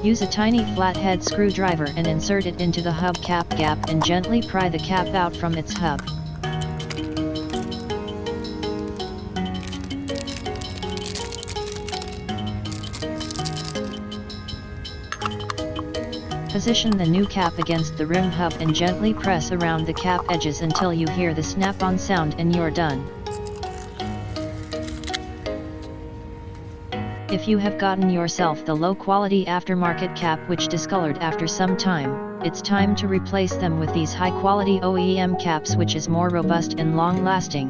Use a tiny flathead screwdriver and insert it into the hubcap gap and gently pry the cap out from its hub. Position the new cap against the rim hub and gently press around the cap edges until you hear the snap-on sound and you're done. If you have gotten yourself the low-quality aftermarket cap which discolored after some time, it's time to replace them with these high-quality OEM caps which is more robust and long-lasting.